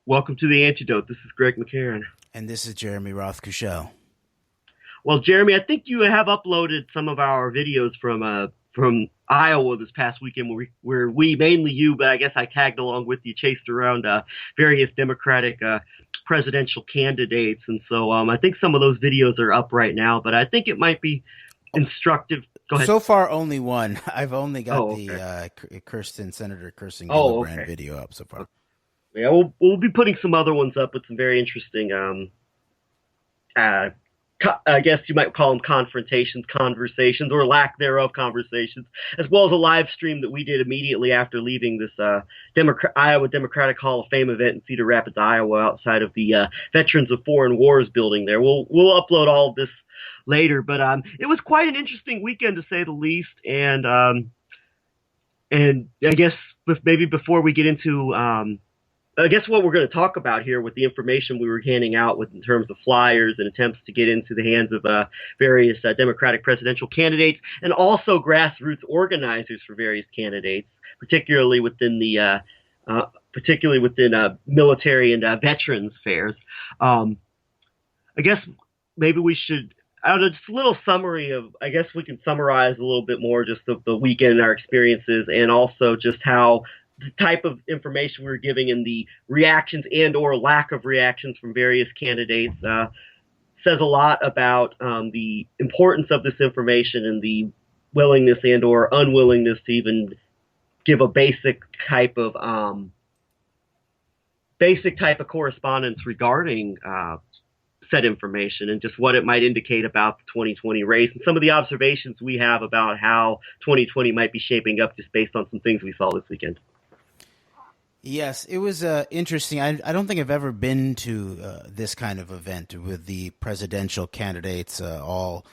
Welcome to the AnteDote. This is Greg McCarran. And this is Jeremy Roth-Cushell. Well, Jeremy, I think you have uploaded some of our videos from Iowa this past weekend, where we mainly you, but I guess I tagged along with you, chased around various Democratic presidential candidates, and so I think some of those videos are up right now. But I think it might be instructive. Go ahead. So far, only one. I've only got Oh, the okay. Senator Kirsten Oh, Gillibrand okay. video up so far. Yeah, we'll be putting some other ones up with some very interesting uh, I guess you might call them confrontations, conversations, or lack thereof conversations, as well as a live stream that we did immediately after leaving this Iowa Democratic Hall of Fame event in Cedar Rapids, Iowa, outside of the Veterans of Foreign Wars building there. We'll upload all of this later, but it was quite an interesting weekend to say the least, and I guess maybe before we get into I guess what we're going to talk about here with the information we were handing out with in terms of flyers and attempts to get into the hands of various Democratic presidential candidates and also grassroots organizers for various candidates, particularly within military and veterans fairs. I guess maybe we should. I don't know, just a little summary of. I guess we can summarize a little bit more just of the weekend and our experiences, and also just how the type of information we were giving and the reactions and or lack of reactions from various candidates says a lot about the importance of this information and the willingness and or unwillingness to even give a basic type of correspondence regarding said information and just what it might indicate about the 2020 race and some of the observations we have about how 2020 might be shaping up just based on some things we saw this weekend. Yes, it was interesting. I don't think I've ever been to this kind of event with the presidential candidates all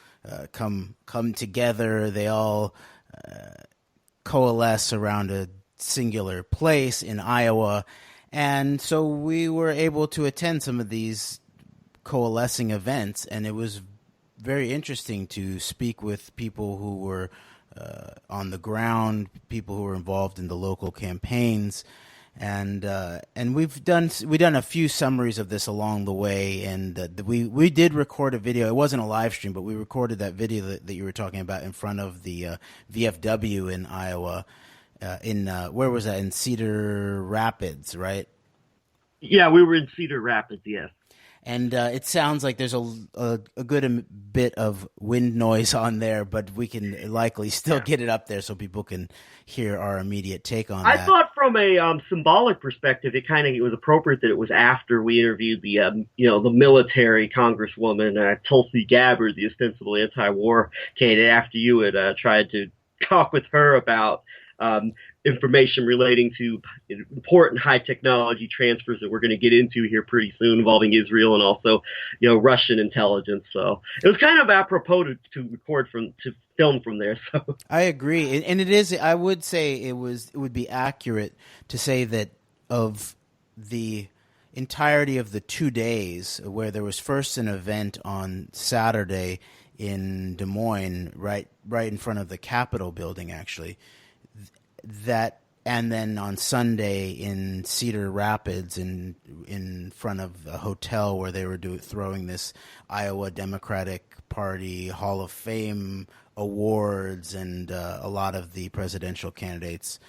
come together. They all coalesce around a singular place in Iowa, and so we were able to attend some of these coalescing events, and it was very interesting to speak with people who were on the ground, people who were involved in the local campaigns. And we've done a few summaries of this along the way, and we did record a video. It wasn't a live stream, but we recorded that video that you were talking about in front of the VFW in Iowa. Where was that? In Cedar Rapids, right? Yeah, we were in Cedar Rapids, yes. And it sounds like there's a good bit of wind noise on there, but we can likely still get it up there so people can hear our immediate take on I that. thought from a symbolic perspective, it was appropriate that it was after we interviewed the military congresswoman Tulsi Gabbard, the ostensible anti-war candidate, after you had tried to talk with her about information relating to important high technology transfers that we're going to get into here pretty soon involving Israel and also, Russian intelligence. So it was kind of apropos to film from there. So I agree, and it is. I would say it would be accurate to say that of the entirety of the 2 days, where there was first an event on Saturday in Des Moines, right in front of the Capitol building, actually. And then on Sunday in Cedar Rapids, in front of a hotel where they were throwing this Iowa Democratic Party Hall of Fame awards, and a lot of the presidential candidates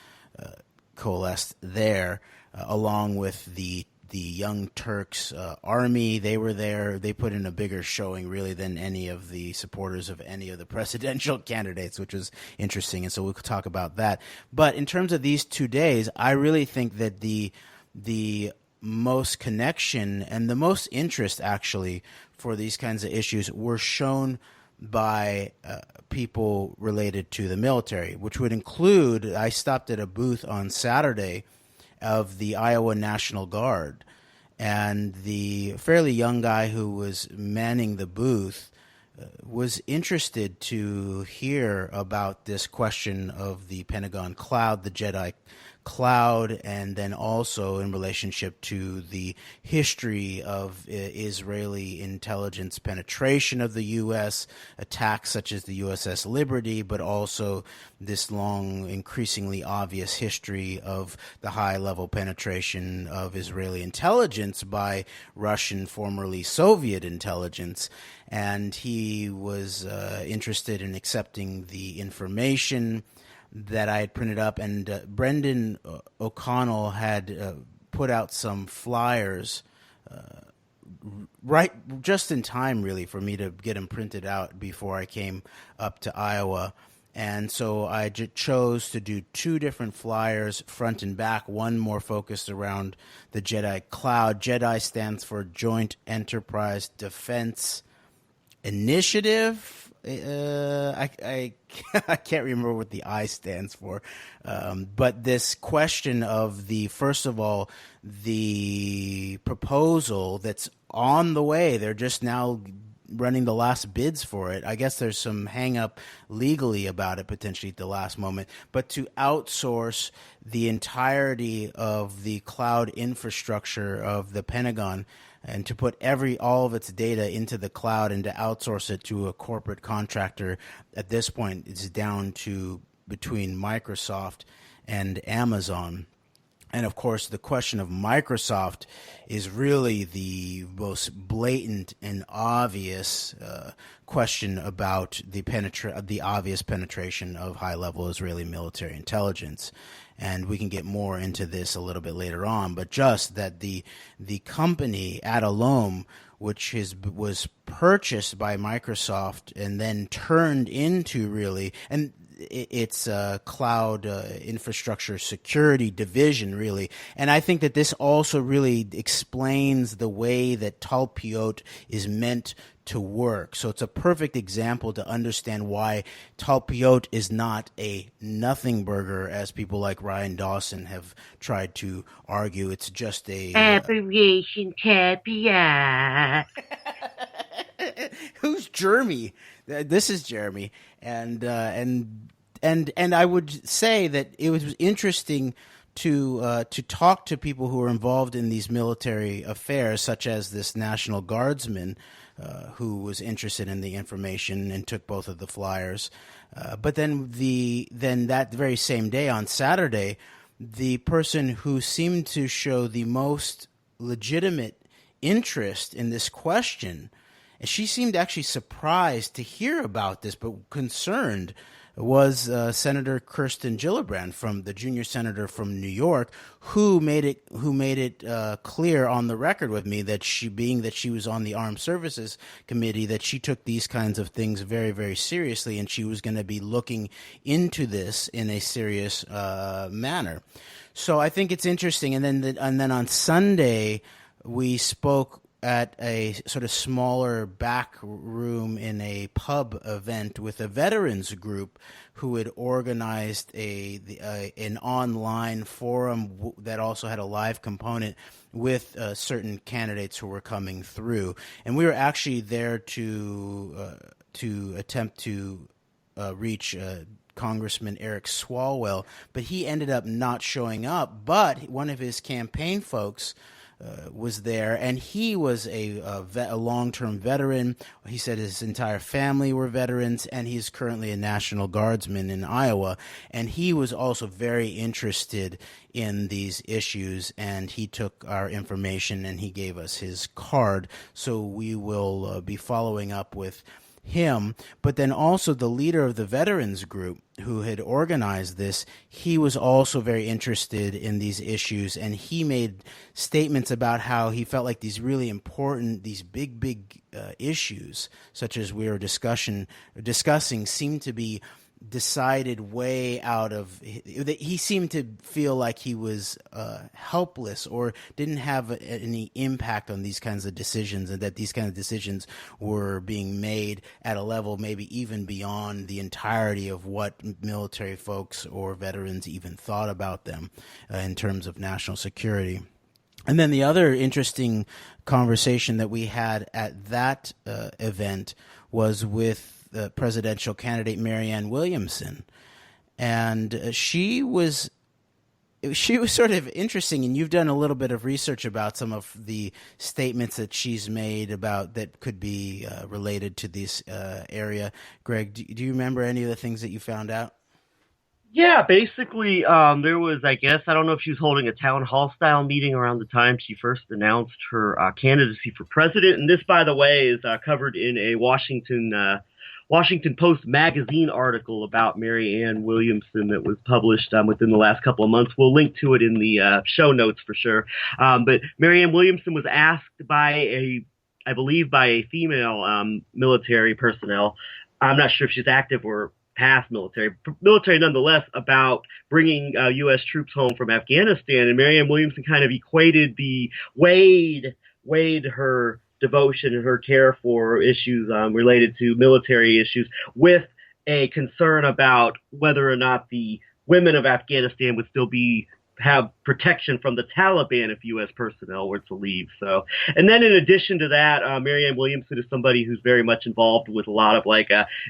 coalesced there, along with the Young Turks army. They were there. They put in a bigger showing, really, than any of the supporters of any of the presidential candidates, which was interesting. And so we'll talk about that. But in terms of these 2 days, I really think that the most connection and the most interest, actually, for these kinds of issues were shown by people related to the military, which would include, I stopped at a booth on Saturday of the Iowa National Guard, and the fairly young guy who was manning the booth was interested to hear about this question of the Pentagon cloud, the JEDI cloud, and then also in relationship to the history of Israeli intelligence penetration of the U.S., attacks such as the USS Liberty, but also this long, increasingly obvious history of the high-level penetration of Israeli intelligence by Russian, formerly Soviet intelligence. And he was interested in accepting the information that I had printed up, and Brendan O'Connell had put out some flyers right just in time, really, for me to get them printed out before I came up to Iowa. And so I chose to do two different flyers, front and back, one more focused around the JEDI cloud. JEDI stands for Joint Enterprise Defense Initiative. I can't remember what the I stands for, but this question of first of all, the proposal that's on the way, they're just now running the last bids for it. I guess there's some hang up legally about it potentially at the last moment, but to outsource the entirety of the cloud infrastructure of the Pentagon and to put all of its data into the cloud and to outsource it to a corporate contractor. At this point, it's down to between Microsoft and Amazon. And of course, the question of Microsoft is really the most blatant and obvious question about the obvious penetration of high-level Israeli military intelligence. And we can get more into this a little bit later on, but just that the company Adalom, which was purchased by Microsoft and then turned into it's a cloud infrastructure security division, really. And I think that this also really explains the way that Talpiot is meant to work. So it's a perfect example to understand why Talpiot is not a nothing burger, as people like Ryan Dawson have tried to argue. It's just a Operation Tapia. Who's Jeremy? This is Jeremy, and I would say that it was interesting to talk to people who are involved in these military affairs, such as this National Guardsman who was interested in the information and took both of the flyers. But then that very same day, on Saturday, the person who seemed to show the most legitimate interest in this question, and she seemed actually surprised to hear about this, but concerned, was Senator Kirsten Gillibrand, from the junior senator from New York, who made it clear on the record with me that she was on the Armed Services Committee, that she took these kinds of things very, very seriously, and she was going to be looking into this in a serious manner. So I think it's interesting. And then on Sunday we spoke at a sort of smaller back room in a pub event with a veterans group who had organized an online forum that also had a live component with certain candidates who were coming through. And we were actually there to attempt to reach Congressman Eric Swalwell, but he ended up not showing up. But one of his campaign folks was there, and he was a long-term veteran. He said his entire family were veterans, and he's currently a National Guardsman in Iowa. And he was also very interested in these issues, and he took our information and he gave us his card. So we will be following up with him. But then also the leader of the veterans group who had organized this, he was also very interested in these issues, and he made statements about how he felt like these really important, these big issues, such as we were discussing, seemed to be decided way out of. He seemed to feel like he was helpless or didn't have any impact on these kinds of decisions, and that these kinds of decisions were being made at a level maybe even beyond the entirety of what military folks or veterans even thought about them in terms of national security. And then the other interesting conversation that we had at that event was with the presidential candidate Marianne Williamson, and she was she was sort of interesting, and you've done a little bit of research about some of the statements that she's made about that could be related to this area. Greg, do you remember any of the things that you found out? Yeah, basically, there was, I guess, I don't know if she was holding a town hall style meeting around the time she first announced her candidacy for president. And this, by the way, is covered in a Washington Post magazine article about Mary Ann Williamson that was published within the last couple of months. We'll link to it in the show notes for sure. But Mary Ann Williamson was asked I believe, by a female military personnel. I'm not sure if she's active or past military nonetheless, about bringing U.S. troops home from Afghanistan. And Marianne Williamson kind of equated the weighed her devotion and her care for issues related to military issues with a concern about whether or not the women of Afghanistan would still have protection from the Taliban if U.S. personnel were to leave. So, and then in addition to that, Marianne Williamson is somebody who's very much involved with a lot of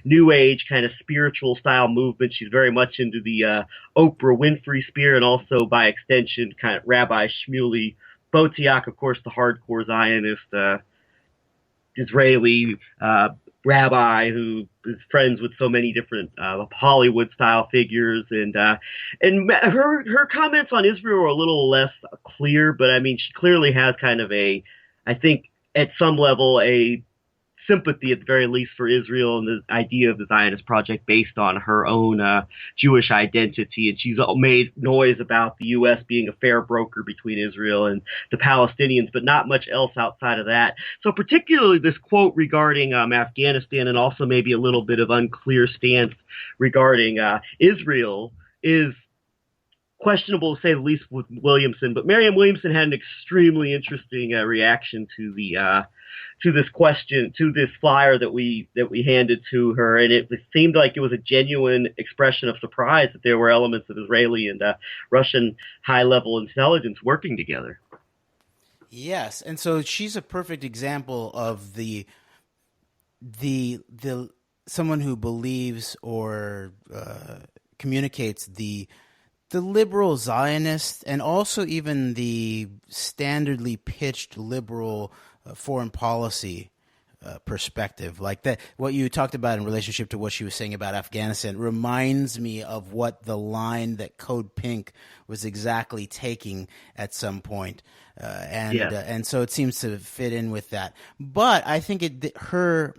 new age kind of spiritual style movement. She's very much into the Oprah Winfrey sphere, and also by extension, kind of Rabbi Shmuley Botiak, of course, the hardcore Zionist Israeli rabbi who is friends with so many different Hollywood style figures, and her comments on Israel are a little less clear, but I mean she clearly has kind of I think at some level a sympathy at the very least for Israel and the idea of the Zionist project based on her own Jewish identity. And she's made noise about the U.S. being a fair broker between Israel and the Palestinians, but not much else outside of that. So particularly this quote regarding Afghanistan, and also maybe a little bit of unclear stance regarding Israel, is questionable to say the least with Williamson. But Marianne Williamson had an extremely interesting reaction to this question, to this flyer that we handed to her, and it seemed like it was a genuine expression of surprise that there were elements of Israeli and Russian high-level intelligence working together. Yes, and so she's a perfect example of the someone who believes or communicates the liberal Zionist and also even the standardly pitched liberal foreign policy perspective. Like that, what you talked about in relationship to what she was saying about Afghanistan reminds me of what the line that Code Pink was exactly taking at some point. And so it seems to fit in with that. But I think her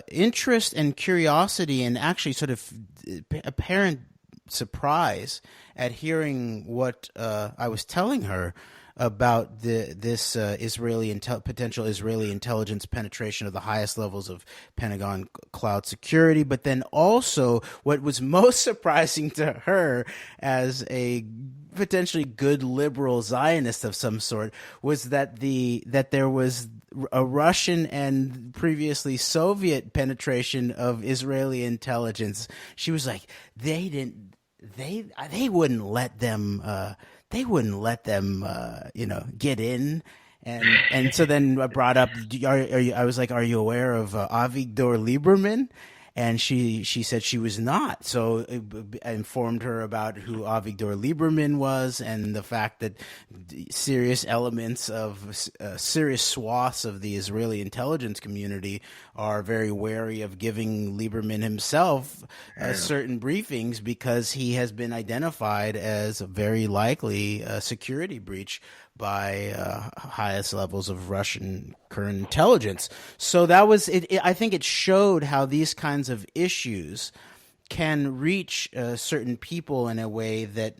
interest and curiosity and actually sort of apparent surprise at hearing what I was telling her about this potential Israeli intelligence penetration of the highest levels of Pentagon cloud security, but then also what was most surprising to her as a potentially good liberal Zionist of some sort was that there was a Russian and previously Soviet penetration of Israeli intelligence. She was like, they wouldn't let them get in. And so then I brought up, I was like, are you aware of Avigdor Lieberman? And she said she was not. So I informed her about who Avigdor Lieberman was and the fact that serious elements of serious swaths of the Israeli intelligence community are very wary of giving Lieberman himself certain briefings because he has been identified as a very likely security breach by highest levels of Russian current intelligence. So that was it. I think it showed how these kinds of issues can reach certain people in a way that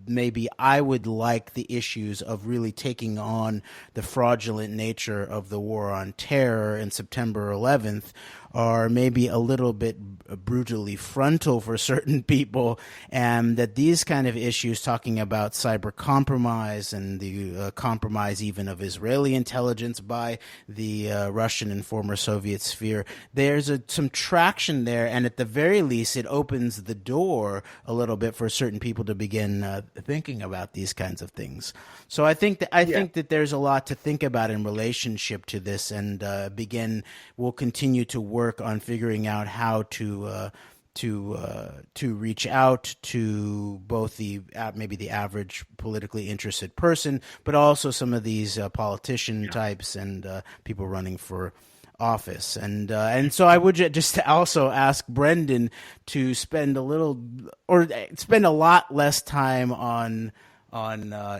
maybe I would like the issues of really taking on the fraudulent nature of the war on terror and September 11th are maybe a little bit brutally frontal for certain people, and that these kind of issues, talking about cyber compromise and the compromise even of Israeli intelligence by the Russian and former Soviet sphere, there's some traction there, and at the very least it opens the door a little bit for certain people to begin thinking about these kinds of things. So I think that there's a lot to think about in relationship to this, and we'll continue to work on figuring out how to to reach out to both the maybe the average politically interested person, but also some of these politician types and people running for office. And so I would just also ask Brendan to spend a little or spend a lot less time on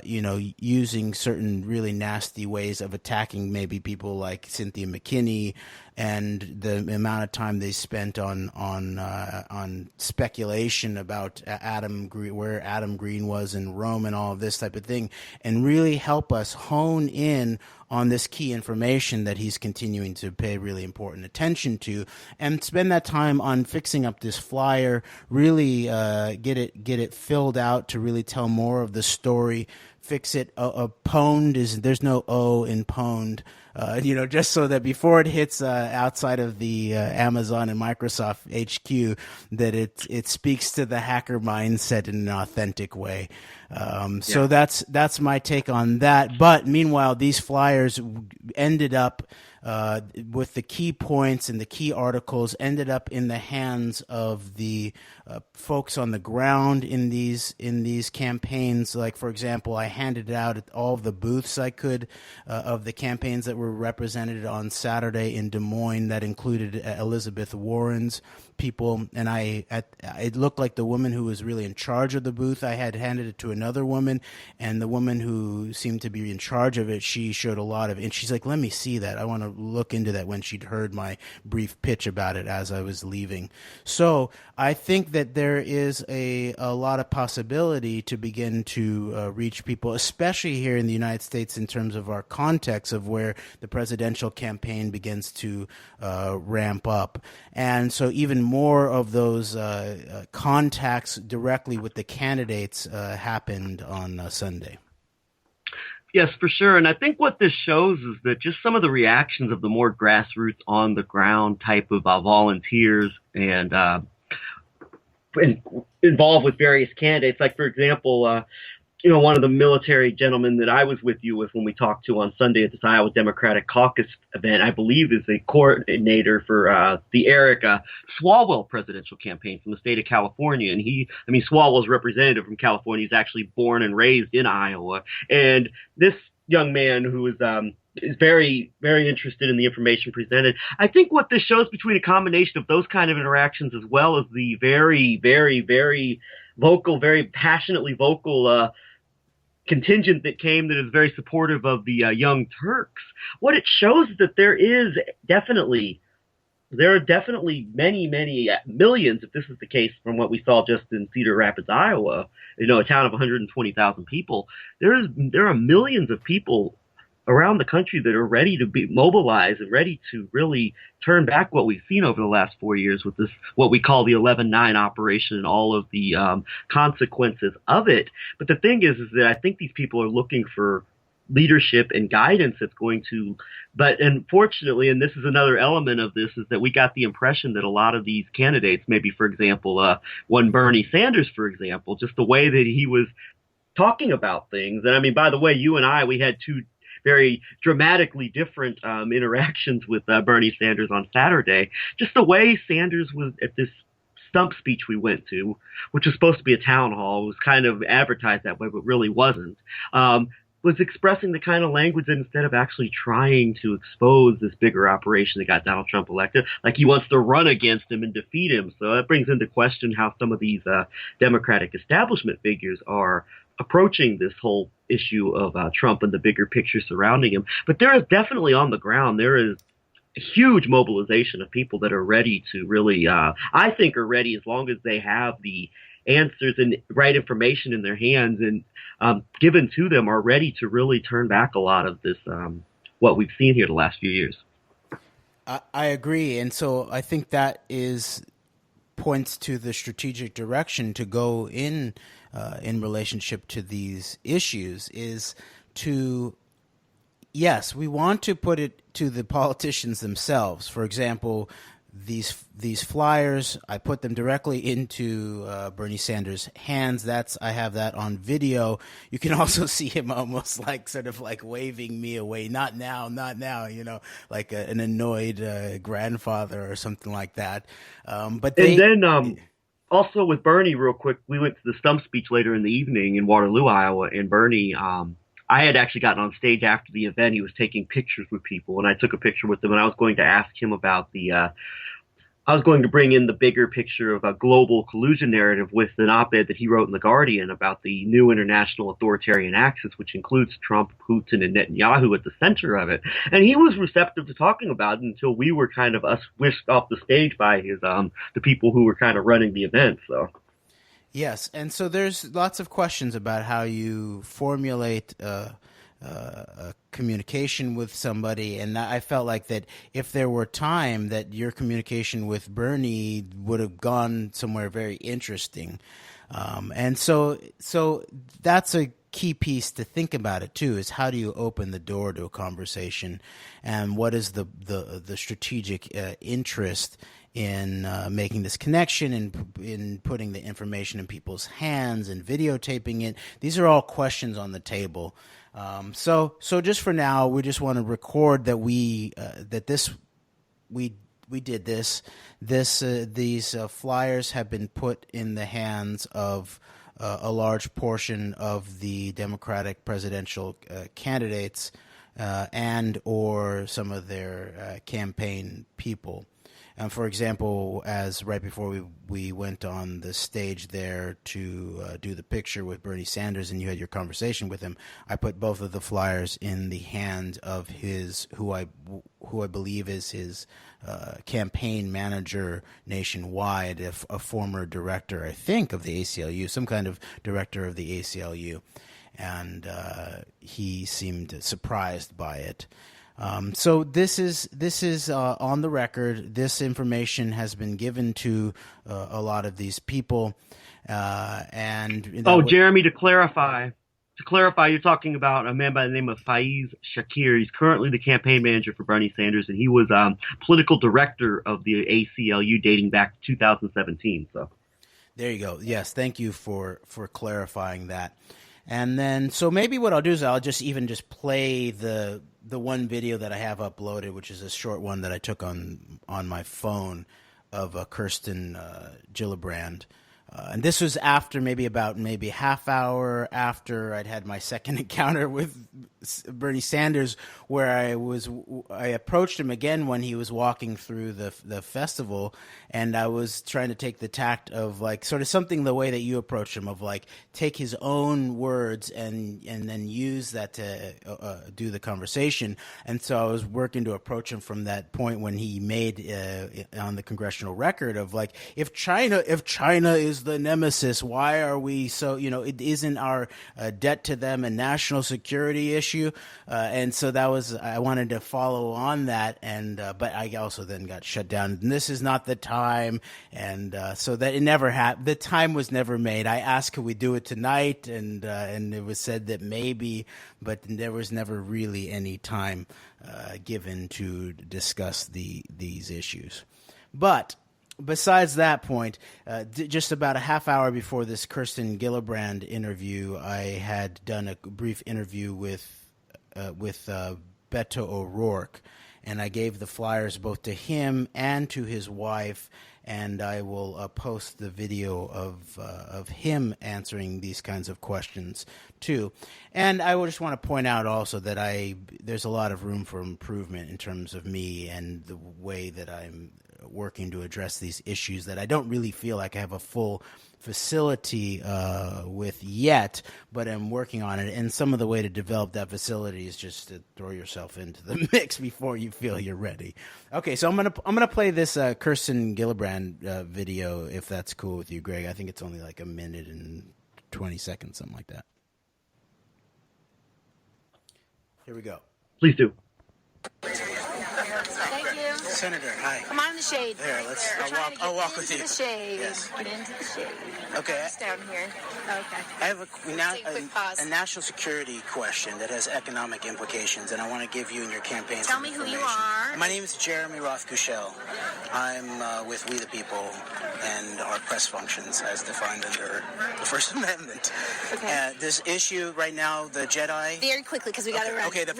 using certain really nasty ways of attacking maybe people like Cynthia McKinney, and the amount of time they spent on speculation about where Adam Green was in Rome and all of this type of thing, and really help us hone in on this key information that he's continuing to pay really important attention to, and spend that time on fixing up this flyer, really get it filled out to really tell more of the story, fix it. Pwned there's no O in pwned, just so that before it hits outside of the Amazon and Microsoft HQ, that it speaks to the hacker mindset in an authentic way. So that's my take on that. But meanwhile, these flyers ended up with the key points and the key articles ended up in the hands of the folks on the ground in these campaigns. Like, for example, I handed it out at all of the booths I could of the campaigns that were represented on Saturday in Des Moines. That included Elizabeth Warren's people, and it looked like the woman who was really in charge of the booth, I had handed it to another woman, and the woman who seemed to be in charge of it, she showed a lot of, and she's like, let me see that. I want to look into that, when she'd heard my brief pitch about it as I was leaving. So I think that there is a lot of possibility to begin to reach people, especially here in the United States, in terms of our context of where the presidential campaign begins to ramp up. And so even more of those contacts directly with the candidates happened on Sunday. Yes, for sure. And I think what this shows is that just some of the reactions of the more grassroots, on the ground type of volunteers and involved with various candidates. Like, for example, one of the military gentlemen that I was with you with when we talked to on Sunday at this Iowa Democratic Caucus event, I believe is a coordinator for the Eric Swalwell presidential campaign from the state of California. And Swalwell's representative from California. He's actually born and raised in Iowa. And this young man who is very, very interested in the information presented. I think what this shows, between a combination of those kind of interactions as well as the very, very, very vocal, very passionately vocal contingent that came that is very supportive of the Young Turks, what it shows is that there are definitely many, many millions, if this is the case from what we saw just in Cedar Rapids, Iowa, a town of 120,000 people. There are millions of people around the country that are ready to be mobilized and ready to really turn back what we've seen over the last 4 years with this, what we call the 11-9 operation and all of the consequences of it. But the thing is that I think these people are looking for leadership and guidance that's going to, but unfortunately, and this is another element of this, is that we got the impression that a lot of these candidates, maybe, for example, one Bernie Sanders, for example, just the way that he was talking about things. And by the way, you and I, we had two very dramatically different interactions with Bernie Sanders on Saturday. Just the way Sanders was at this stump speech we went to, which was supposed to be a town hall, was kind of advertised that way, but really wasn't, was expressing the kind of language that, instead of actually trying to expose this bigger operation that got Donald Trump elected, like he wants to run against him and defeat him. So that brings into question how some of these Democratic establishment figures are approaching this whole issue of Trump and the bigger picture surrounding him. But there is definitely, on the ground, there is a huge mobilization of people that are ready to really, I think are ready, as long as they have the answers and right information in their hands and given to them, are ready to really turn back a lot of this, what we've seen here the last few years. I agree. And so I think that points to the strategic direction to go in relationship to these issues, is to, yes, we want to put it to the politicians themselves. For example, these flyers. I put them directly into Bernie Sanders' hands. I have that on video. You can also see him almost like sort of like waving me away. Not now, not now. Like an annoyed grandfather or something like that. But And they. then also with Bernie, real quick, we went to the stump speech later in the evening in Waterloo, Iowa, and Bernie. I had actually gotten on stage after the event. He was taking pictures with people, and I took a picture with him, and I was going to ask him about I was going to bring in the bigger picture of a global collusion narrative with an op-ed that he wrote in The Guardian about the new international authoritarian axis, which includes Trump, Putin, and Netanyahu at the center of it. And he was receptive to talking about it until we were kind of us whisked off the stage by the people who were kind of running the event. So. Yes, and so there's lots of questions about how you formulate a communication with somebody, and I felt like that if there were time, that your communication with Bernie would have gone somewhere very interesting, and so that's a key piece to think about it too. Is how do you open the door to a conversation, and what is the strategic interest in making this connection and in putting the information in people's hands and videotaping it. These are all questions on the table. So just for now, we just want to record that we did this. These flyers have been put in the hands of a large portion of the Democratic presidential candidates and or some of their campaign people. For example, as right before we went on the stage there to do the picture with Bernie Sanders, and you had your conversation with him, I put both of the flyers in the hand of who I believe is his campaign manager nationwide, a former director, I think, of the ACLU, some kind of director of the ACLU, and he seemed surprised by it. So this is on the record. This information has been given to a lot of these people, and Jeremy, to clarify, you're talking about a man by the name of Faiz Shakir. He's currently the campaign manager for Bernie Sanders, and he was political director of the ACLU dating back to 2017. So there you go. Yes, thank you for clarifying that. And then, so maybe what I'll do is I'll just play the one video that I have uploaded, which is a short one that I took on my phone of Kirsten Gillibrand. And this was after maybe half hour after I'd had my second encounter with Bernie Sanders, where I approached him again when he was walking through the festival, and I was trying to take the tact of like sort of something the way that you approached him, of like take his own words and then use that to do the conversation. And so I was working to approach him from that point when he made on the congressional record of like, if China is the nemesis, why are we so, it isn't our debt to them a national security issue. And so I wanted to follow on that, and but I also then got shut down. And this is not the time, and so that it never happened. The time was never made. I asked, could we do it tonight, and it was said that maybe, but there was never really any time given to discuss these issues. But besides that point, just about a half hour before this Kirsten Gillibrand interview, I had done a brief interview with Beto O'Rourke, and I gave the flyers both to him and to his wife, and I will post the video of him answering these kinds of questions too. And I just want to point out also that there's a lot of room for improvement in terms of me and the way that I'm working to address these issues that I don't really feel like I have a full facility with yet, but I'm working on it. And some of the way to develop that facility is just to throw yourself into the mix before you feel you're ready. Okay, so I'm gonna play this Kirsten Gillibrand video, if that's cool with you, Greg. I think it's only like a minute and 20 seconds, something like that. Here we go. Please do. Thank you. Senator, hi. Come on in the shade. There, I'll walk with you. The shade. Yes. Get into the shade. Okay. Just down here. Okay. I have Pause. a national security question that has economic implications, and I want to give you and your campaign Tell some me who you information. are. My name is Jeremy Roth-Kushel. I'm with We the People and our press functions as defined under the First Amendment. Okay. This issue right now, the JEDI... Very quickly, because we got to run. Okay, the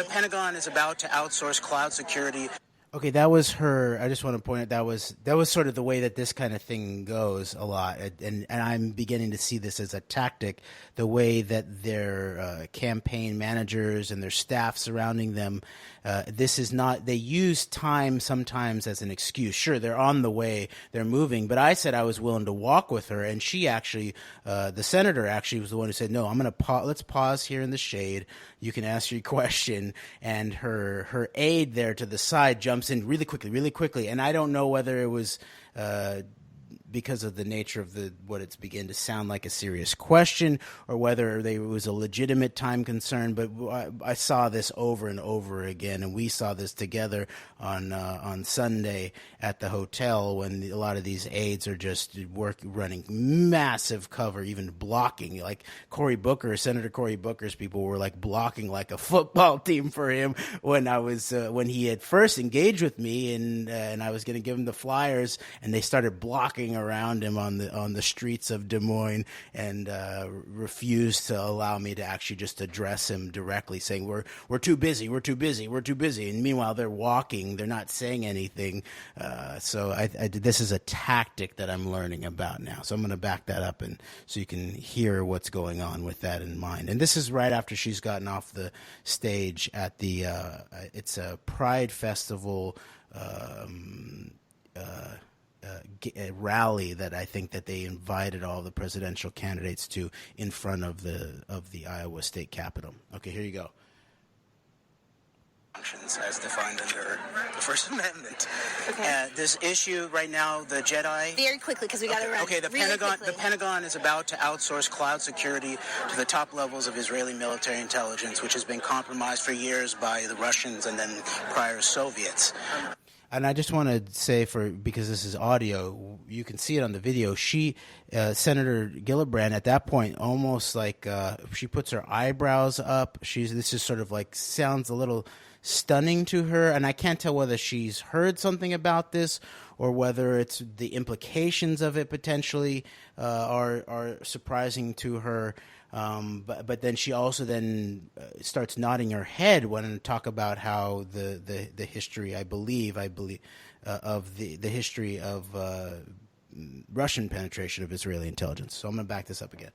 Pentagon is about to outsource cloud security. Okay, that was her. I just want to point out that was sort of the way that this kind of thing goes a lot, and I'm beginning to see this as a tactic. The way that their campaign managers and their staff surrounding them, this is not. They use time sometimes as an excuse. Sure, they're on the way, they're moving, but I said I was willing to walk with her, and she actually, the senator actually was the one who said, "No, I'm going to let's pause here in the shade. You can ask your question." And her aide there to the side jumps in really quickly, and I don't know whether it was because of the nature of what it's beginning to sound like a serious question, or whether it was a legitimate time concern. But I saw this over and over again, and we saw this together on Sunday at the hotel when a lot of these aides are just running massive cover, even blocking. Like Senator Cory Booker's people were like blocking like a football team for him when when he had first engaged with me, and I was going to give him the flyers, and they started blocking around him on the streets of Des Moines, and refused to allow me to actually just address him directly, saying we're too busy, and meanwhile they're walking, they're not saying anything. So this is a tactic that I'm learning about now, so I'm going to back that up, and so you can hear what's going on with that in mind. And this is right after she's gotten off the stage at the it's a Pride Festival a rally that I think that they invited all the presidential candidates to in front of the Iowa State Capitol. Okay, here you go. As defined under the First Amendment. Okay. This issue right now, the JEDI... Very quickly, because we got to run. Okay, the Pentagon is about to outsource cloud security to the top levels of Israeli military intelligence, which has been compromised for years by the Russians and then prior Soviets. And I just want to say, because this is audio, you can see it on the video. Senator Gillibrand, at that point, almost like she puts her eyebrows up. This is sort of like sounds a little stunning to her, and I can't tell whether she's heard something about this or whether it's the implications of it potentially are surprising to her. But then she also starts nodding her head when talk about how the history, I believe of the history of Russian penetration of Israeli intelligence. So I'm going to back this up again.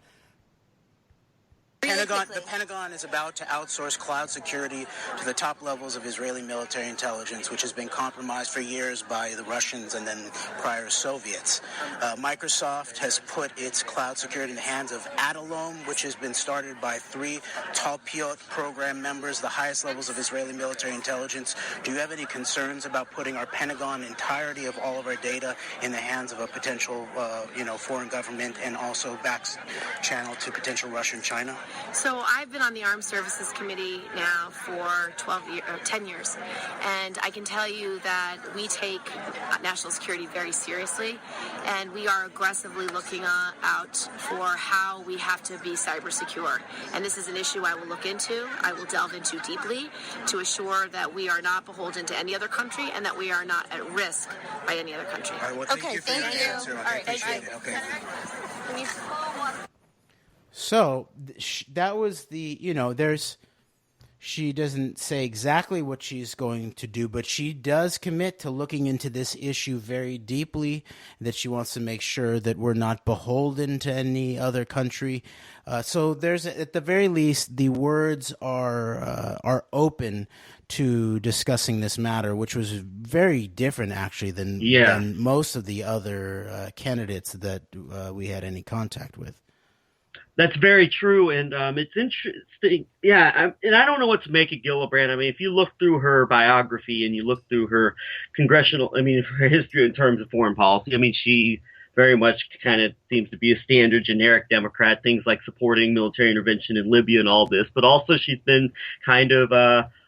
The Pentagon is about to outsource cloud security to the top levels of Israeli military intelligence, which has been compromised for years by the Russians and then prior Soviets. Microsoft has put its cloud security in the hands of Adalom, which has been started by 3 Talpiot program members, the highest levels of Israeli military intelligence. Do you have any concerns about putting our Pentagon entirety of all of our data in the hands of a potential, foreign government, and also back channel to potential Russia and China? So I've been on the Armed Services Committee now for 10 years, and I can tell you that we take national security very seriously, and we are aggressively looking out for how we have to be cyber secure. And this is an issue I will look into, I will delve into deeply to assure that we are not beholden to any other country and that we are not at risk by any other country. All right, well, thank you for your answer. All right, thank you. Okay. So that was she doesn't say exactly what she's going to do, but she does commit to looking into this issue very deeply, that she wants to make sure that we're not beholden to any other country. So there's, at the very least, the words are open to discussing this matter, which was very different actually than most of the other candidates that we had any contact with. That's very true, and it's interesting. Yeah, and I don't know what to make of Gillibrand. I mean, if you look through her biography and you look through her her history in terms of foreign policy, I mean, she very much kind of seems to be a standard generic Democrat, things like supporting military intervention in Libya and all this, but also she's been kind of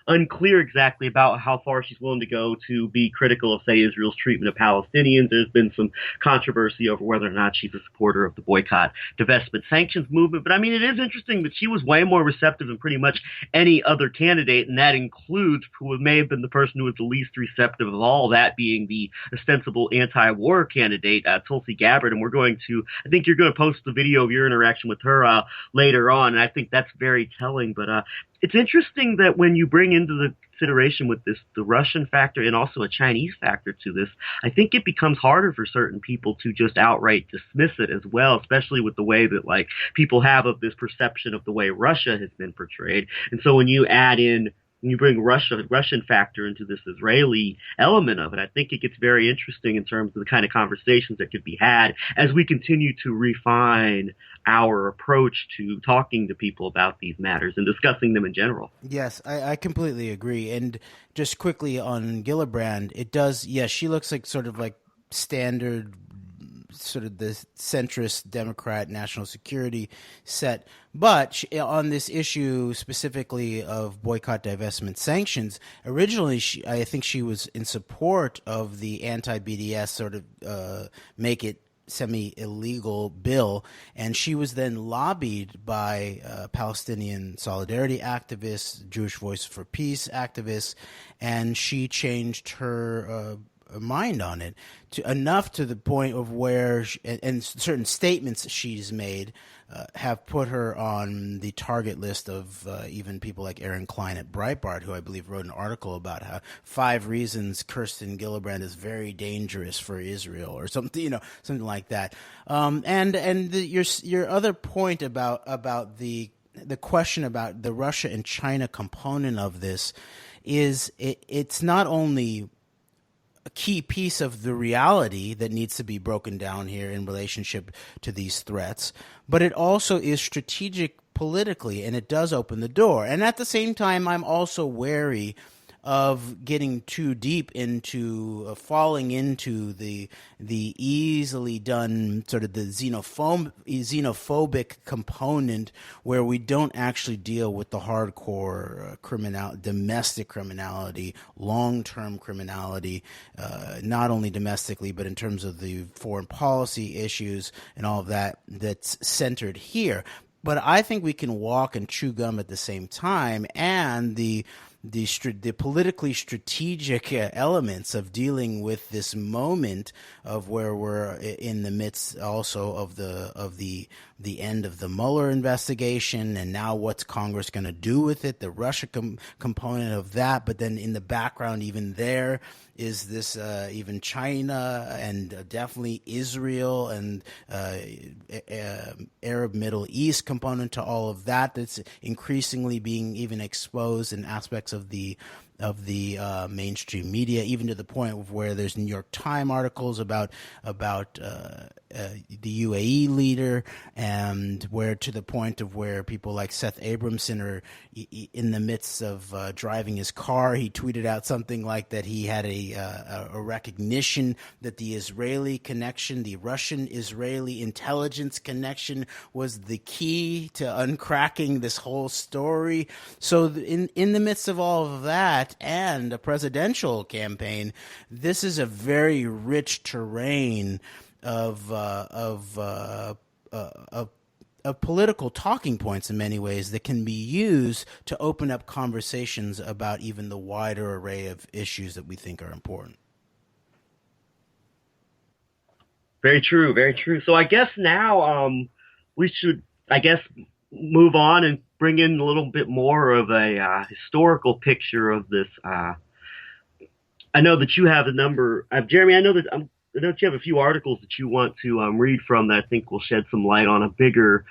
unclear exactly about how far she's willing to go to be critical of, say, Israel's treatment of Palestinians. There's been some controversy over whether or not she's a supporter of the boycott, divestment, sanctions movement. But I mean, it is interesting that she was way more receptive than pretty much any other candidate, and that includes who may have been the person who was the least receptive of all, that being the ostensible anti-war candidate, Tulsi Gabbard. And I think you're going to post the video of your interaction with her later on, and I think that's very telling. But it's interesting that when you bring into the consideration with this the Russian factor and also a Chinese factor to this, I think it becomes harder for certain people to just outright dismiss it as well, especially with the way that like people have of this perception of the way Russia has been portrayed. And so when you add in when you bring Russian factor into this Israeli element of it, I think it gets very interesting in terms of the kind of conversations that could be had as we continue to refine our approach to talking to people about these matters and discussing them in general. Yes, I completely agree. And just quickly on Gillibrand, it does, yes, she looks like sort of like standard sort of the centrist Democrat national security set. But on this issue specifically of boycott, divestment, sanctions, originally I think she was in support of the anti-BDS sort of make it semi-illegal bill, and she was then lobbied by Palestinian solidarity activists, Jewish Voice for Peace activists, and she changed her mind on it enough to the point of where and certain statements she's made have put her on the target list of even people like Aaron Klein at Breitbart, who I believe wrote an article about how 5 reasons Kirsten Gillibrand is very dangerous for Israel or something, something like that. Your other point about the question about the Russia and China component of this is it's not only a key piece of the reality that needs to be broken down here in relationship to these threats, but it also is strategic politically, and it does open the door. And at the same time, I'm also wary of getting too deep into falling into the easily done sort of the xenophobic component where we don't actually deal with the hardcore domestic criminality, long-term criminality, not only domestically but in terms of the foreign policy issues and all of that that's centered here. But I think we can walk and chew gum at the same time, and the politically strategic elements of dealing with this moment of where we're in the midst also of the end of the Mueller investigation, and now what's Congress going to do with it, the Russia component of that, but then in the background even there is this even China and definitely Israel and Arab Middle East component to all of that that's increasingly being even exposed in aspects of the mainstream media, even to the point of where there's New York Times articles about the UAE leader, and where to the point of where people like Seth Abramson are in the midst of driving his car. He tweeted out something like that he had a recognition that the Israeli connection, the Russian-Israeli intelligence connection, was the key to uncracking this whole story. So in the midst of all of that and a presidential campaign, this is a very rich terrain of political talking points in many ways that can be used to open up conversations about even the wider array of issues that we think are important. Very true, very true. So I guess now we should, move on and bring in a little bit more of a historical picture of this. I know that you have a number, Jeremy. I know that you have a few articles that you want to read from that I think will shed some light on a bigger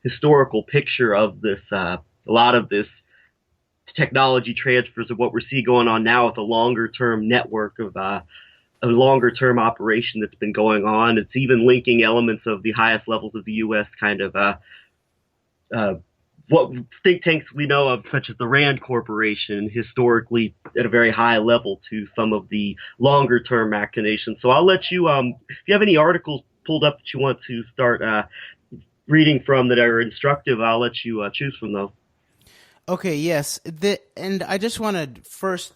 historical picture of this. A lot of this technology transfers of what we're seeing going on now with a longer term network of a longer term operation that's been going on. It's even linking elements of the highest levels of the U.S. kind of what think tanks we know of, such as the Rand Corporation, historically at a very high level, to some of the longer term machinations. So I'll let you, if you have any articles pulled up that you want to start reading from that are instructive, I'll let you choose from those. Okay, yes. And I just want to first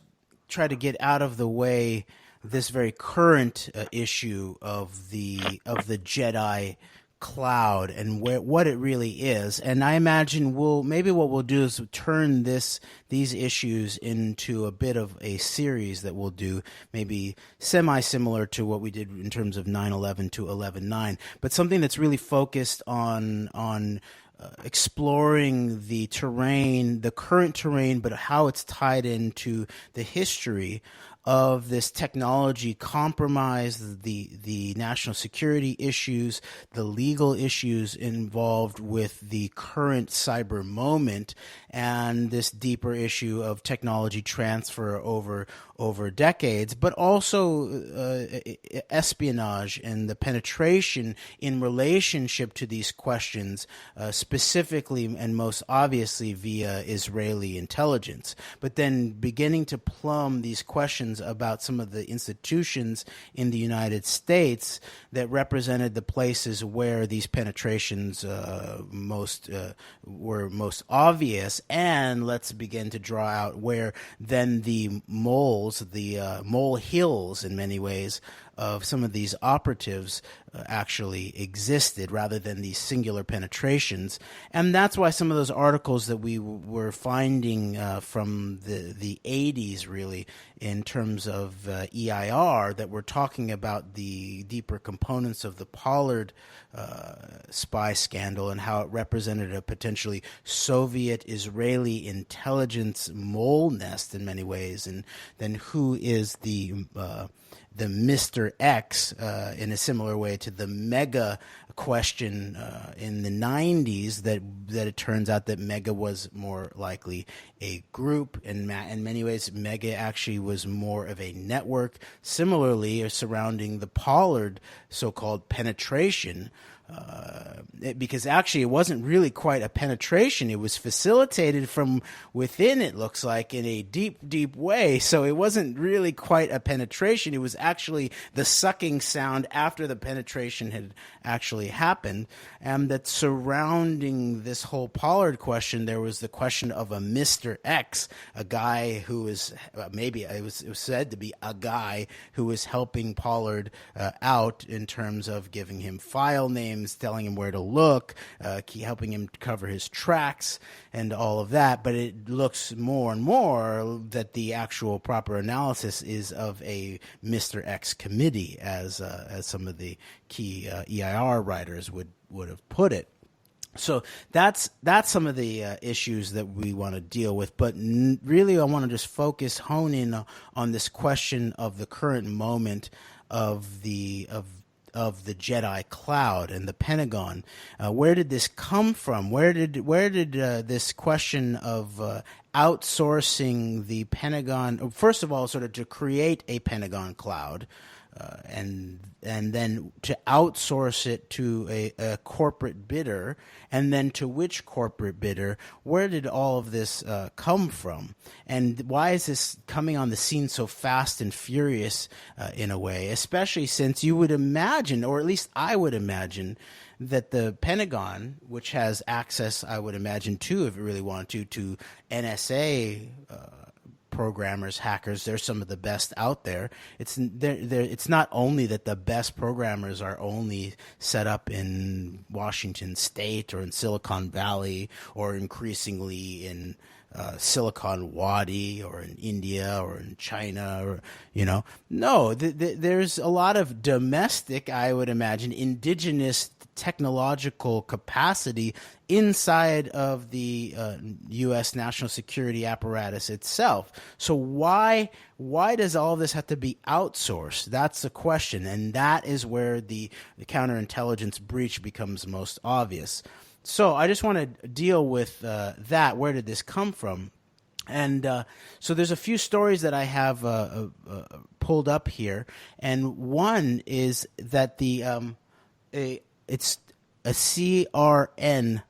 try to get out of the way this very current issue of the JEDI cloud and what it really is. And I imagine maybe what we'll do is turn these issues into a bit of a series that we'll do, maybe semi-similar to what we did in terms of 9/11 to 11/9, but something that's really focused on exploring the terrain, the current terrain, but how it's tied into the history of this technology compromise, the national security issues, the legal issues involved with the current cyber moment, and this deeper issue of technology transfer over decades, but also espionage and the penetration in relationship to these questions, specifically and most obviously via Israeli intelligence. But then beginning to plumb these questions about some of the institutions in the United States that represented the places where these penetrations were most obvious, and let's begin to draw out where then the mole hills in many ways of some of these operatives actually existed rather than these singular penetrations. And that's why some of those articles that we were finding from the 80s really in terms of EIR that were talking about the deeper components of the Pollard spy scandal and how it represented a potentially Soviet-Israeli intelligence mole nest in many ways, and then who is the Mr. X in a similar way to the mega question in the 90s that it turns out that mega was more likely a group. In many ways, mega actually was more of a network. Similarly, surrounding the Pollard so-called penetration, because actually it wasn't really quite a penetration. It was facilitated from within, it looks like, in a deep, deep way. So it wasn't really quite a penetration. It was actually the sucking sound after the penetration had actually happened. And that surrounding this whole Pollard question, there was the question of a Mr. X, a guy who was, maybe it was said to be a guy who was helping Pollard out in terms of giving him file names, telling him where to look, helping him cover his tracks and all of that. But it looks more and more that the actual proper analysis is of a Mr. X committee, as some of the key EIR writers would have put it. So that's some of the issues that we want to deal with. But really, I want to just hone in on this question of the current moment of the JEDI cloud and the Pentagon. Where did this come from? Where did this question of outsourcing the Pentagon, first of all, sort of to create a Pentagon cloud, and then to outsource it to a corporate bidder, and then to which corporate bidder? Where did all of this come from? And why is this coming on the scene so fast and furious in a way, especially since you would imagine, or at least I would imagine, that the Pentagon, which has access, I would imagine, too, if it really wanted to NSA programmers, hackers, they're some of the best out there. It's not only that the best programmers are only set up in Washington State or in Silicon Valley or increasingly in Silicon Wadi or in India or in China, or no, there's a lot of domestic, I would imagine, indigenous technological capacity inside of the U.S. national security apparatus itself. So why does all this have to be outsourced? That's the question, and that is where the counterintelligence breach becomes most obvious. So I just want to deal with that. Where did this come from? And so there's a few stories that I have pulled up here, and one is that it's a CRN.com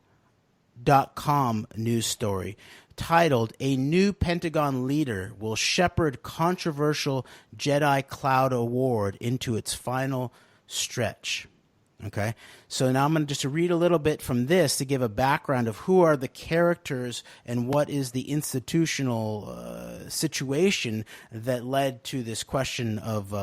news story titled, "A New Pentagon Leader Will Shepherd Controversial JEDI Cloud Award into Its Final Stretch." Okay, so now I'm going to just read a little bit from this to give a background of who are the characters and what is the institutional situation that led to this question of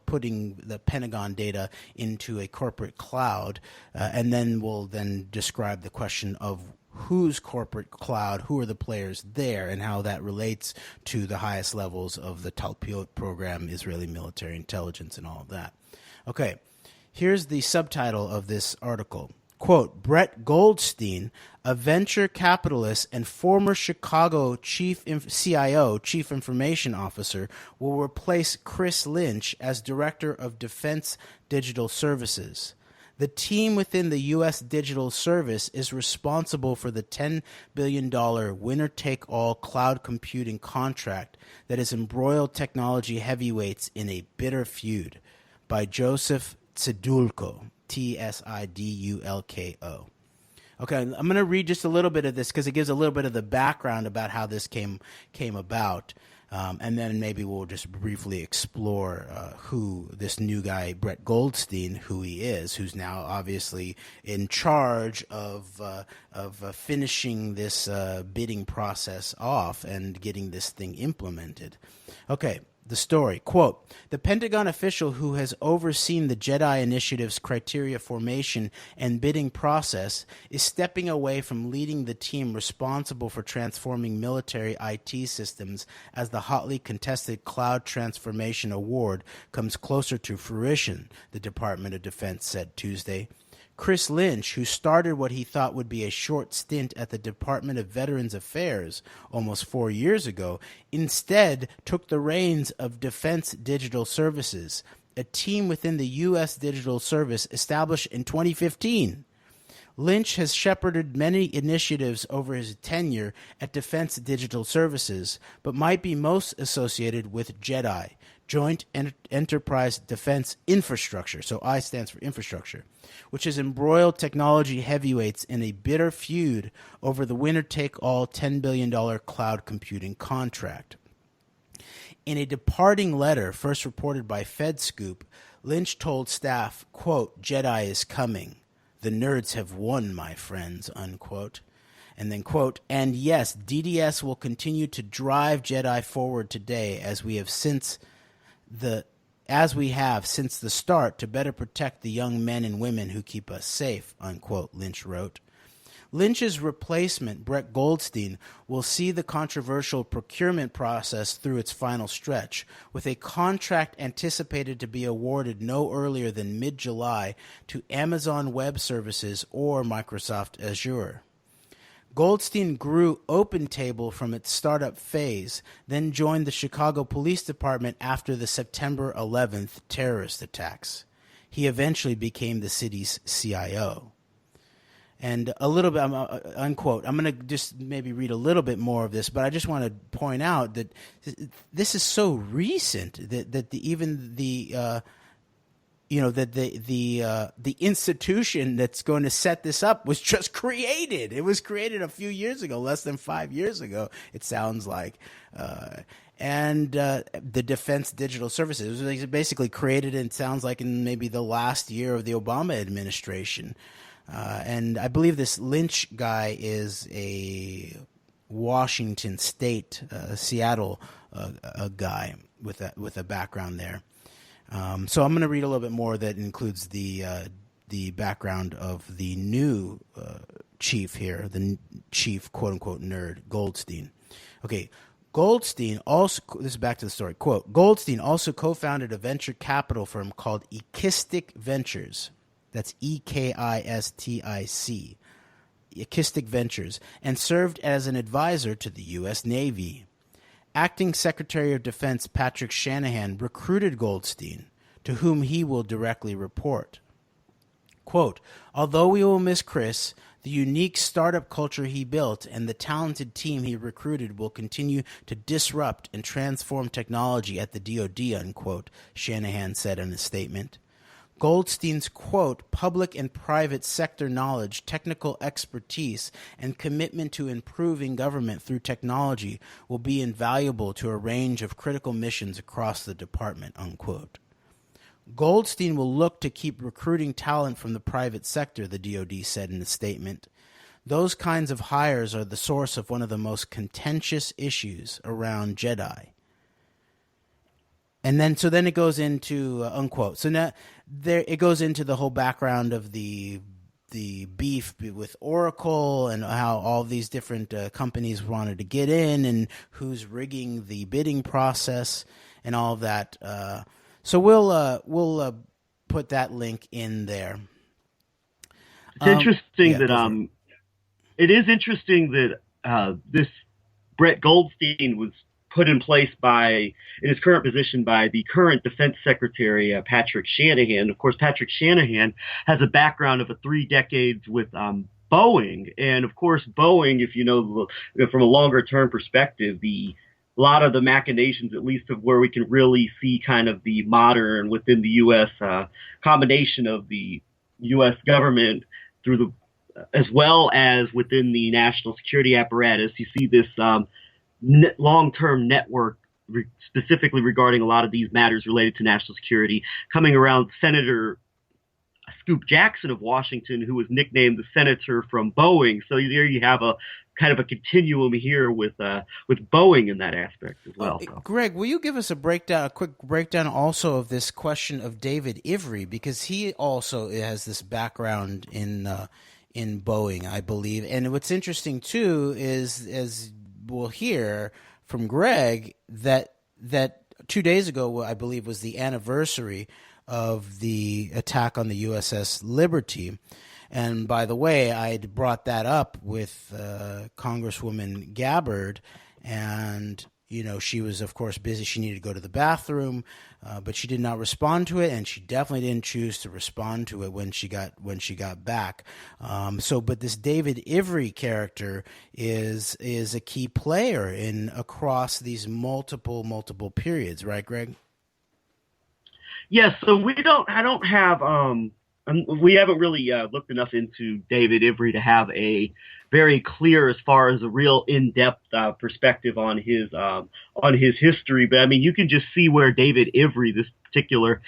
putting the Pentagon data into a corporate cloud, and then we'll then describe the question of whose corporate cloud, who are the players there, and how that relates to the highest levels of the Talpiot program, Israeli military intelligence, and all of that. Okay. Here's the subtitle of this article. Quote, Brett Goldstein, a venture capitalist and former Chicago CIO, Chief Information Officer, will replace Chris Lynch as Director of Defense Digital Services. The team within the U.S. Digital Service is responsible for the $10 billion winner-take-all cloud computing contract that has embroiled technology heavyweights in a bitter feud. By Joseph Tsidulko, Tsidulko. Okay, I'm going to read just a little bit of this because it gives a little bit of the background about how this came about, and then maybe we'll just briefly explore who this new guy, Brett Goldstein, who he is, who's now obviously in charge of finishing this bidding process off and getting this thing implemented. Okay. The story, quote, the Pentagon official who has overseen the JEDI initiative's criteria formation and bidding process is stepping away from leading the team responsible for transforming military IT systems as the hotly contested Cloud Transformation Award comes closer to fruition, the Department of Defense said Tuesday. Chris Lynch, who started what he thought would be a short stint at the Department of Veterans Affairs almost 4 years ago, instead took the reins of Defense Digital Services, a team within the U.S. Digital Service established in 2015. Lynch has shepherded many initiatives over his tenure at Defense Digital Services, but might be most associated with JEDI, Joint Enterprise Defense Infrastructure, so I stands for infrastructure, which has embroiled technology heavyweights in a bitter feud over the winner-take-all $10 billion cloud computing contract. In a departing letter first reported by FedScoop, Lynch told staff, quote, JEDI is coming. The nerds have won, my friends, unquote. And then, quote, and yes, DDS will continue to drive JEDI forward today as we have since the start to better protect the young men and women who keep us safe, unquote, Lynch wrote. Lynch's replacement, Brett Goldstein, will see the controversial procurement process through its final stretch, with a contract anticipated to be awarded no earlier than mid-July to Amazon Web Services or Microsoft Azure. Goldstein grew OpenTable from its startup phase, then joined the Chicago Police Department after the September 11th terrorist attacks. He eventually became the city's CIO. And a little bit, unquote, I'm going to just maybe read a little bit more of this, but I just want to point out that this is so recent that the institution that's going to set this up was just created. It was created a few years ago, less than 5 years ago, it sounds like. And the Defense Digital Services was basically created, it sounds like, in maybe the last year of the Obama administration. And I believe this Lynch guy is a Washington State, Seattle guy with a background there. So I'm going to read a little bit more that includes the background of the new chief here, the chief, quote-unquote, nerd, Goldstein. Okay, Goldstein also, this is back to the story, quote, Goldstein also co-founded a venture capital firm called Equistic Ventures. That's E-K-I-S-T-I-C, Equistic Ventures, and served as an advisor to the U.S. Navy. Acting Secretary of Defense Patrick Shanahan recruited Goldstein, to whom he will directly report. Quote, although we will miss Chris, the unique startup culture he built and the talented team he recruited will continue to disrupt and transform technology at the DoD, unquote, Shanahan said in a statement. Goldstein's, quote, public and private sector knowledge, technical expertise, and commitment to improving government through technology will be invaluable to a range of critical missions across the department, unquote. Goldstein will look to keep recruiting talent from the private sector, the DoD said in a statement. Those kinds of hires are the source of one of the most contentious issues around JEDI. And then, so then it goes into unquote. So now there it goes into the whole background of the beef with Oracle and how all these different companies wanted to get in and who's rigging the bidding process and all of that. So we'll put that link in there. It's interesting that it is interesting that this Brett Goldstein was put in place in his current position by the current Defense Secretary, Patrick Shanahan. Of course, Patrick Shanahan has a background of 3 decades with Boeing. And of course, Boeing, if you know from a longer term perspective, a lot of the machinations, at least of where we can really see kind of the modern within the U.S. Combination of the U.S. government as well as within the national security apparatus, you see this long-term network specifically regarding a lot of these matters related to national security coming around Senator Scoop Jackson of Washington, who was nicknamed the senator from Boeing. So there you have a kind of a continuum here with Boeing in that aspect as well. Greg, will you give us a quick breakdown also of this question of David Ivry, because he also has this background in Boeing, I believe. And what's interesting too is, as we'll hear from Greg, that 2 days ago, I believe, was the anniversary of the attack on the USS Liberty. And by the way, I brought that up with Congresswoman Gabbard, and she was, of course, busy. She needed to go to the bathroom, but she did not respond to it, and she definitely didn't choose to respond to it when she got back. But this David Ivry character is a key player across these multiple periods, right, Greg? Yes. So we haven't really looked enough into David Ivry to have a very clear, as far as a real in-depth perspective on his history. But I mean, you can just see where David Ivry, this particular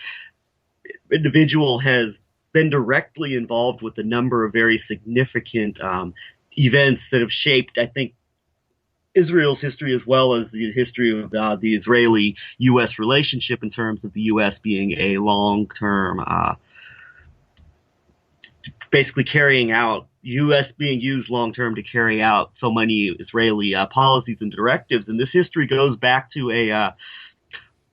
individual, has been directly involved with a number of very significant events that have shaped, I think, Israel's history as well as the history of the Israeli-U.S. relationship, in terms of the U.S. being a long-term basically carrying out, U.S. being used long-term to carry out so many Israeli policies and directives. And this history goes back to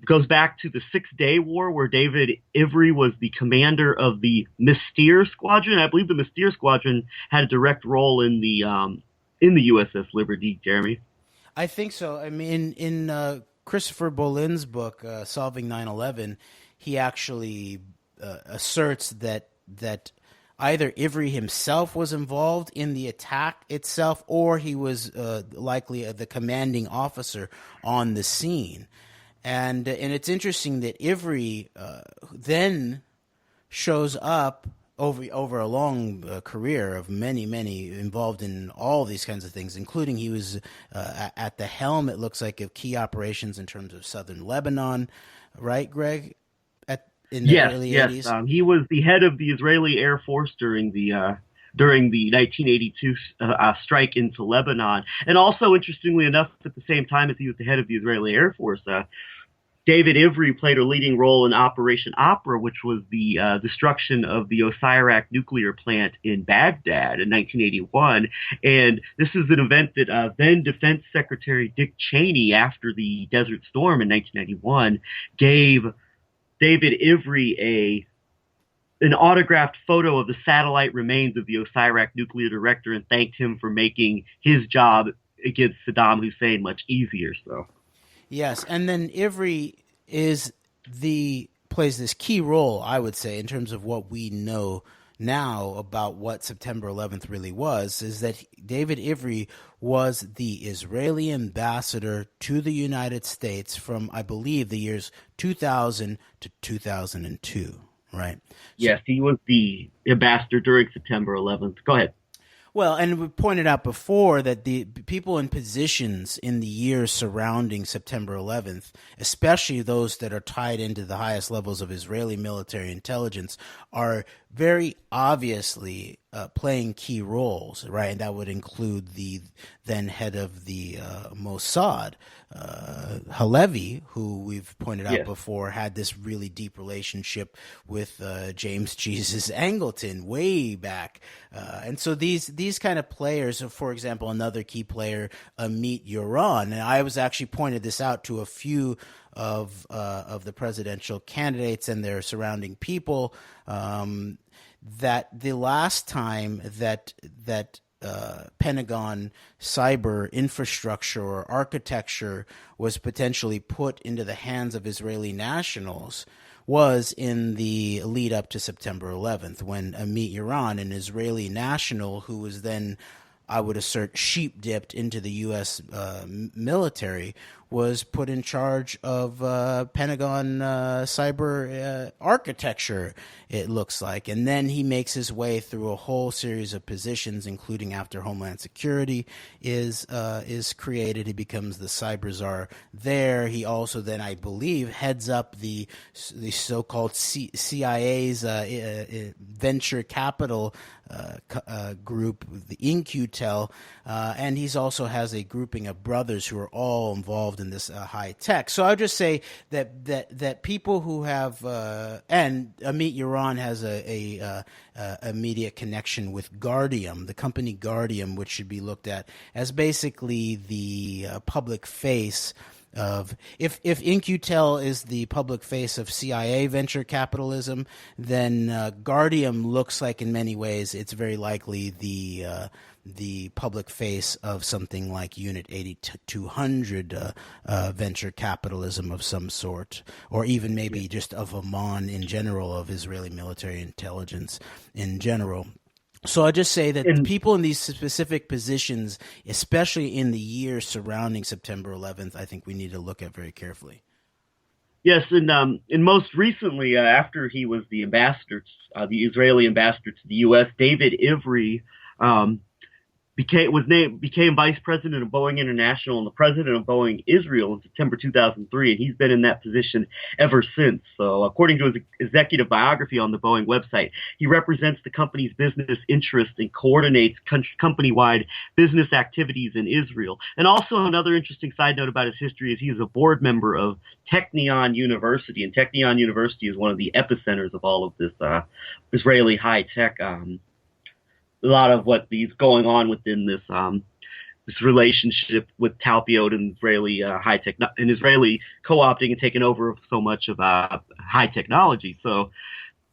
the Six-Day War, where David Ivry was the commander of the Mystere Squadron. I believe the Mystere Squadron had a direct role in the USS Liberty, Jeremy. I think so. I mean, in Christopher Bolin's book, Solving 9/11, he actually asserts that either Ivry himself was involved in the attack itself, or he was likely the commanding officer on the scene. And it's interesting that Ivry then shows up over a long career of many involved in all these kinds of things, including he was at the helm, it looks like, of key operations in terms of southern Lebanon, right, Greg? In the early 80s? He was the head of the Israeli Air Force during the 1982 strike into Lebanon. And also, interestingly enough, at the same time as he was the head of the Israeli Air Force, David Ivry played a leading role in Operation Opera, which was the destruction of the Osirak nuclear plant in Baghdad in 1981. And this is an event that then Defense Secretary Dick Cheney, after the Desert Storm in 1991, gave David Ivry an autographed photo of the satellite remains of the Osirak nuclear reactor, and thanked him for making his job against Saddam Hussein much easier. So, yes, and then Ivry plays this key role, I would say, in terms of what we know now about what September 11th really was, is that David Ivry was the Israeli ambassador to the United States from, I believe, the years 2000 to 2002, right? Yes, he was the ambassador during September 11th. Go ahead. Well, and we pointed out before that the people in positions in the years surrounding September 11th, especially those that are tied into the highest levels of Israeli military intelligence, are very obviously playing key roles, right? And that would include the then head of the Mossad, Halevi, who we've pointed out before, had this really deep relationship with James Jesus Angleton way back. And so these kind of players, for example, another key player, Amit Yoran, and I was actually pointed this out to a few of the presidential candidates and their surrounding people, that the last time that Pentagon cyber infrastructure or architecture was potentially put into the hands of Israeli nationals was in the lead up to September 11th, when Amit Yoran, an Israeli national who was then, I would assert, sheep dipped into the U.S. Military, was put in charge of Pentagon cyber architecture, it looks like. And then he makes his way through a whole series of positions, including after Homeland Security is created. He becomes the cyber czar there. He also then, I believe, heads up the so-called CIA's venture capital group, the InQtel, and he's also has a grouping of brothers who are all involved in this high tech. So I would just say that people who have and Amit Yoran has a immediate connection with Guardium, the company Guardium, which should be looked at as basically the public face of, if InQtel is the public face of CIA venture capitalism, then Guardium looks like in many ways it's very likely the public face of something like Unit 8200 venture capitalism of some sort, or even maybe just of Amman in general, of Israeli military intelligence in general. So I just say that the people in these specific positions, especially in the years surrounding September 11th, I think we need to look at very carefully. Yes, and most recently, after he was the ambassador, the Israeli ambassador to the U.S., David Ivry became vice president of Boeing International and the president of Boeing Israel in September 2003, and he's been in that position ever since. So, according to his executive biography on the Boeing website, he represents the company's business interests and coordinates company-wide business activities in Israel. And also, another interesting side note about his history is he is a board member of Technion University, and Technion University is one of the epicenters of all of this Israeli high-tech. A lot of what is going on within this this relationship with Talpiot and Israeli high tech, and Israeli co-opting and taking over so much of high technology. So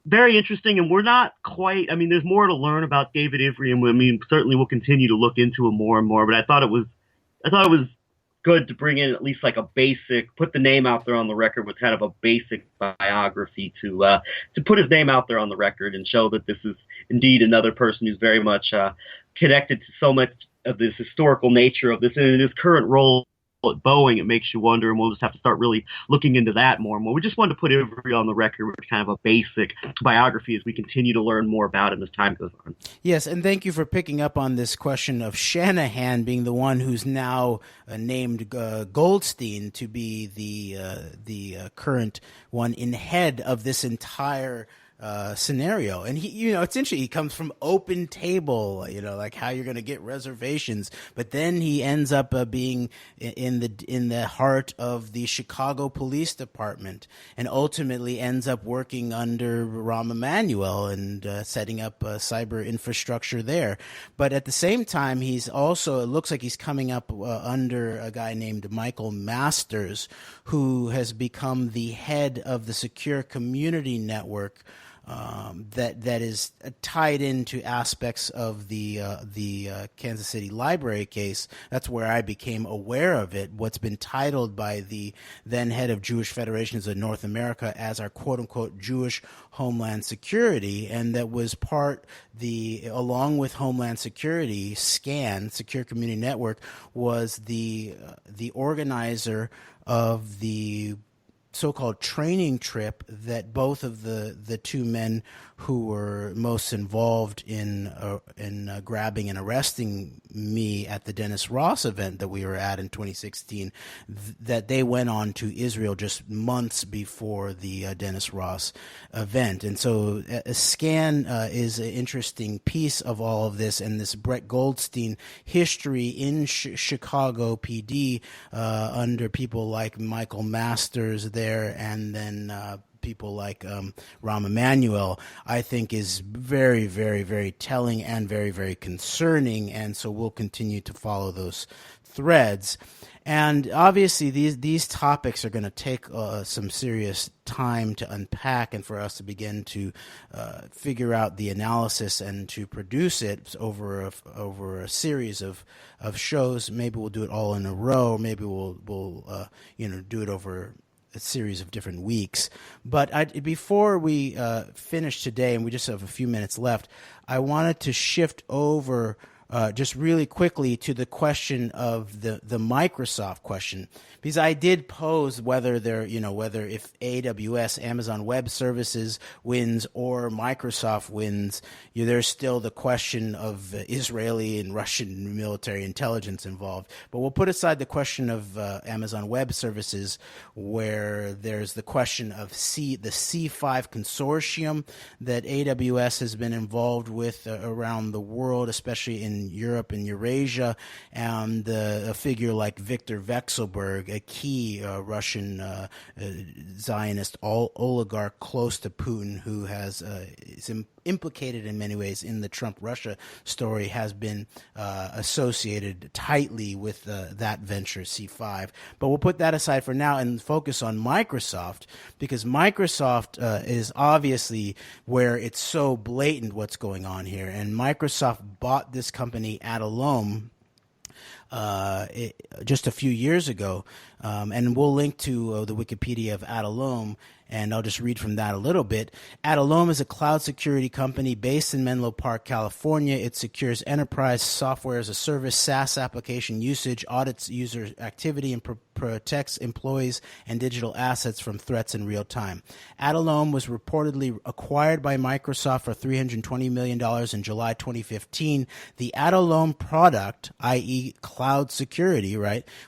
very interesting, and we're not quite. I mean, there's more to learn about David Ivry, and I mean, certainly we'll continue to look into him more and more. But I thought it was good to bring in at least like a basic, put the name out there on the record with kind of a basic biography to put his name out there on the record and show that this is indeed another person who's very much connected to so much of this historical nature of this, and in his current role at Boeing, it makes you wonder, and we'll just have to start really looking into that more and more. We just wanted to put Ivry on the record with kind of a basic biography as we continue to learn more about him as time goes on. Yes, and thank you for picking up on this question of Shanahan being the one who's now named Goldstein to be the current one in head of this entire scenario. And he, it's interesting. He comes from Open Table, like how you're going to get reservations, but then he ends up being in the heart of the Chicago Police Department, and ultimately ends up working under Rahm Emanuel and setting up cyber infrastructure there. But at the same time, it looks like he's coming up under a guy named Michael Masters, who has become the head of the Secure Community Network, that is tied into aspects of the Kansas City Library case. That's where I became aware of it. What's been titled by the then head of Jewish Federations of North America as our quote unquote Jewish Homeland Security, and that was along with Homeland Security, SCAN, Secure Community Network, was the organizer of the so-called training trip that both of the two men who were most involved in grabbing and arresting me at the Dennis Ross event that we were at in 2016, that they went on to Israel just months before the Dennis Ross event. And so a scan is an interesting piece of all of this, and this Brett Goldstein history in Chicago PD under people like Michael Masters there, and then people like Rahm Emanuel, I think is very, very, very telling and very, very concerning. And so we'll continue to follow those threads. And obviously, these topics are going to take some serious time to unpack, and for us to begin to figure out the analysis and to produce it over a series of shows. Maybe we'll do it all in a row. Maybe we'll do it over a series of different weeks. But before we finish today, and we just have a few minutes left, I wanted to shift over just really quickly to the question of the Microsoft question, because I did pose whether if AWS, Amazon Web Services wins or Microsoft wins, there's still the question of Israeli and Russian military intelligence involved. But we'll put aside the question of Amazon Web Services, where there's the question of the C5 consortium that AWS has been involved with around the world, especially in Europe and Eurasia, and a figure like Viktor Vekselberg, a key Russian Zionist oligarch close to Putin, who is implicated in many ways in the Trump-Russia story, has been associated tightly with that venture, C5. But we'll put that aside for now and focus on Microsoft, because Microsoft is obviously where it's so blatant what's going on here. And Microsoft bought this company, Adalom, just a few years ago, and we'll link to the Wikipedia of Adalom, and I'll just read from that a little bit. Adalom is a cloud security company based in Menlo Park, California. It secures enterprise software as a service, SaaS application usage, audits user activity, and protects employees and digital assets from threats in real time. Adalom was reportedly acquired by Microsoft for $320 million in July 2015. The Adalom product, i.e. cloud security,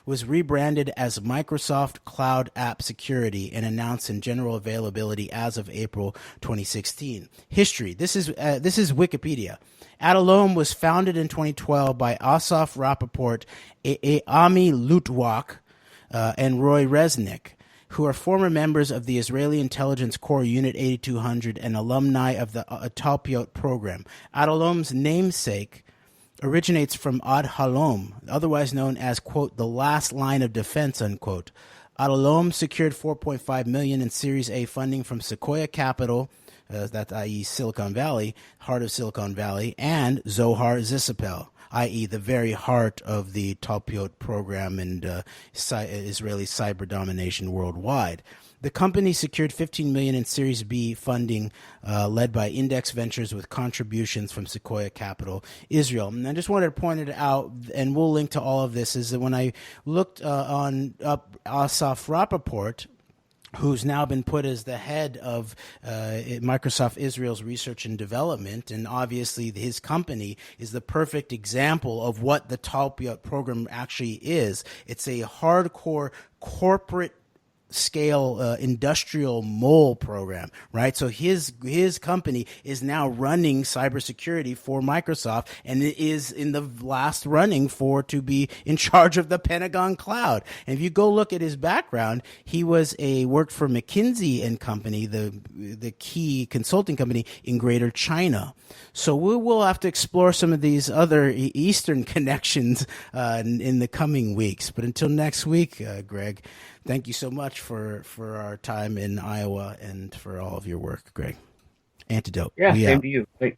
was rebranded as Microsoft Cloud App Security and announced in general availability as of April 2016. History. This is Wikipedia. Adalom was founded in 2012 by Asaf Rappaport, Ami Lutwak, and Roy Resnick, who are former members of the Israeli Intelligence Corps Unit 8200 and alumni of the Talpiot program. Adalom's namesake originates from Ad Halom, otherwise known as, quote, the last line of defense, unquote. Adalom secured $4.5 million in Series A funding from Sequoia Capital, that's i.e. Silicon Valley, heart of Silicon Valley, and Zohar Zisapel, i.e. the very heart of the Talpiot program and Israeli cyber domination worldwide. The company secured $15 million in Series B funding, led by Index Ventures, with contributions from Sequoia Capital Israel. And I just wanted to point it out, and we'll link to all of this, is that when I looked on Asaf Rappaport, who's now been put as the head of Microsoft Israel's research and development, and obviously his company is the perfect example of what the Talpiot program actually is. It's a hardcore corporate scale industrial mole program, right? So his company is now running cybersecurity for Microsoft, and it is in the last running to be in charge of the Pentagon cloud. And if you go look at his background, he worked for McKinsey and Company, the key consulting company in Greater China. So we will have to explore some of these other Eastern connections in the coming weeks. But until next week, Greg, thank you so much for our time in Iowa and for all of your work, Greg. AnteDote. Yeah, same to you. Thanks.